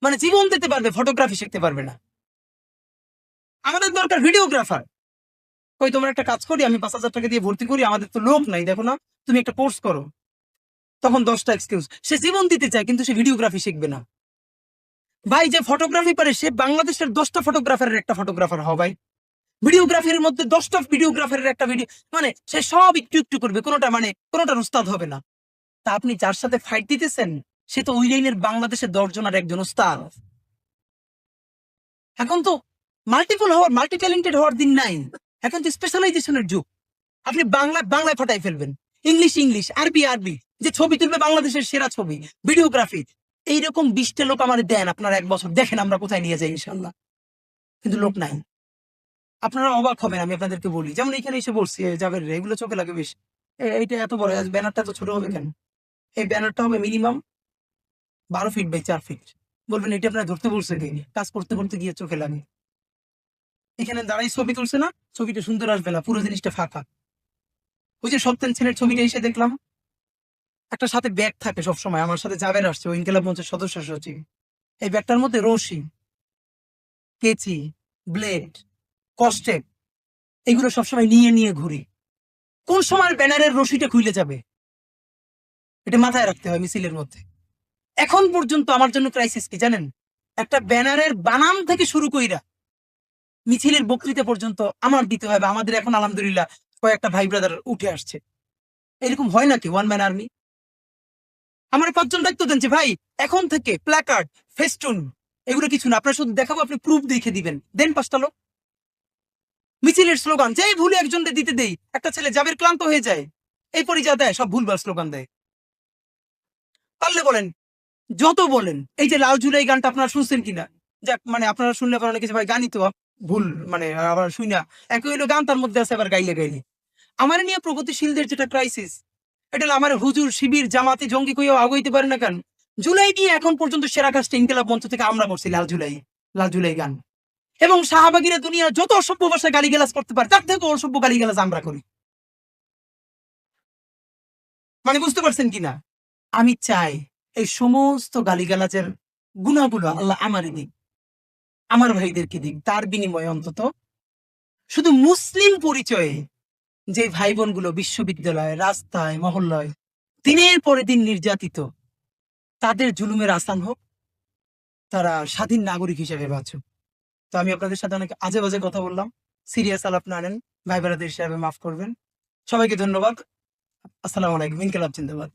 মানে জীবন দিতে পারবে, ফটোগ্রাফি শিখতে পারবে না। আমাদের দরকার ভিডিওগ্রাফার। কই তোমার একটা কাজ করি, আমি 5,000 টাকা দিয়ে ভর্তি করি, আমাদের তো লোক নাই, দেখো না, তুমি একটা কোর্স করো। তখন 10টা এক্সকিউজ। সে জীবন দিতে চায় কিন্তু সে ভিডিওগ্রাফি শিখবে না। ভাই যে ফটোগ্রাফি পারে সে বাংলাদেশের 10টা ফটোগ্রাফারের একটা ফটোগ্রাফার হবে ভাই। ভিডিওগ্রাফির মধ্যে 10টা ভিডিওগ্রাফারের একটা ভিডিও, মানে সে সব একটু একটু করবে, কোনোটার উস্তাদ হবে না। তা আপনি যার সাথে ফাইট দিতেছেন সে তো ওই লাইনের বাংলাদেশের 10 জনের একজন ওস্তাদ। এখন তো মাল্টিপল হওয়ার, মাল্টি ট্যালেন্টেড হওয়ার দিন নাই। এখন তো স্পেশালাইজেশনের যুগ। আপনি বাংলায় ফাটাই ফেলবেন, ইংলিশ, আরবি আরবি, যে ছবি তুলবে বাংলাদেশের সেরা ছবি, ভিডিওগ্রাফি। এইরকম 20টা লোক আমার দেন, আপনারা 1 বছর দেখেন আমরা কোথায় নিয়ে যাই ইনশাল্লাহ। কিন্তু লোক নাই। আপনারা অবাক হবেন আমি আপনাদেরকে বলি, যেমন এখানে এসে বলছি যাবেন, এগুলো চোখে লাগে বেশ। এইটা এত বড়, ব্যানারটা তো ছোট হবে কেন? এই ব্যানারটা হবে মিনিমাম 12 ফিট বাই 4 ফিট। বলবেন এটা আপনারা ধরতে বলছে কি? কাজ করতে করতে গিয়ে চোখে লাগে। এখানে দাঁড়াই ছবি তুলছে না, ছবিটা সুন্দর আসবে না, পুরো জিনিসটা ফাঁকা। ওই যে সত্যেন ছেলের ছবিটা এসে দেখলাম, একটা সাথে ব্যাগ থাকে সবসময়। আমার সাথে জাবের আসছে, ওই ইনকিলাব মঞ্চের সদস্য সচিব। এই ব্যাগটার মধ্যে রশি, কেচি, ব্লেড, কস্টেপ, এগুলো সবসময় নিয়ে নিয়ে ঘুরি। কোন সময় ব্যানারের রশিটা খুলে যাবে এটা মাথায় রাখতে হয় মিছিলের মধ্যে। এখন পর্যন্ত আমার জন্য ক্রাইসিস কি জানেন? একটা ব্যানারের বানাম থেকে শুরু কইরা মিছিলের বক্তৃতা পর্যন্ত আমার দিতে হয়। বা আমাদের এখন আলহামদুলিল্লাহ কয়েকটা ভাই ব্রাদার উঠে আসছে। এরকম হয় নাকি ওয়ান ম্যান আর্মি? আমার 5 জন দায়িত্ব দেন যে ভাই এখন থেকে প্ল্যাকার্ড, ফেস্টুন, এগুলো কিছু না, আপনার শুধু দেখাবো, আপনি প্রুফ দেখে দিবেন, দেন 5টা লোক। মিছিলের স্লোগান যেই ভুলে একজনকে দিতে দেই, একটা ছেলে জাবের ক্লান্ত হয়ে যায়, এরপরই যা দেয় সব ভুলভাল স্লোগান দেয়। পারলে বলেন, যত বলেন। এই যে লাল জুলাই গানটা আপনারা শুনছেন কিনা? যাক, মানে আপনারা শুনলে পরে অনেকে ভাই গানই তো ভুল, মানে আবার শুই না একই হইলো গান, তার মধ্যে আছে আবার গাইলে। আমার নিয়ে প্রগতিশীলদের যেটা ক্রাইসিস, এটা হলো আমার হুজুর, শিবির, জামাতি, জঙ্গি কইও আগাইতে পারে না কেন? জুলাই নিয়ে এখন পর্যন্ত সেরা কাজটা ইনকিলাব মঞ্চ থেকে আমরা করছি, লাল জুলাই গান। এবং শাহবাগীরা দুনিয়ার যত অসভ্য ভাষায় গালিগালাজ করতে পারে তার থেকে অসভ্য গালিগালাজ আমরা করি। মানে বুঝতে পারছেন কিনা? আমি চাই এই সমস্ত গালিগালাজের গুণাগুলো আল্লাহ আমারই দিক, আমার ভাইদেরকে দিক। তার বিনিময়ে অন্তত শুধু মুসলিম পরিচয়ে যে ভাই বোনগুলো বিশ্ববিদ্যালয়ে, রাস্তায়, মহল্লায় দিনের পরে দিন নির্যাতিত, তাদের জুলুমের আসান হোক, তারা স্বাধীন নাগরিক হিসেবে বাঁচুক। তো আমি আপনাদের সাথে অনেক আজে বাজে কথা বললাম, সিরিয়াস আলাপ না নেন, ভাই ব্রাদার হিসেবে মাফ করবেন। সবাইকে ধন্যবাদ। আসসালামু আলাইকুম। ইনকিলাব জিন্দাবাদ।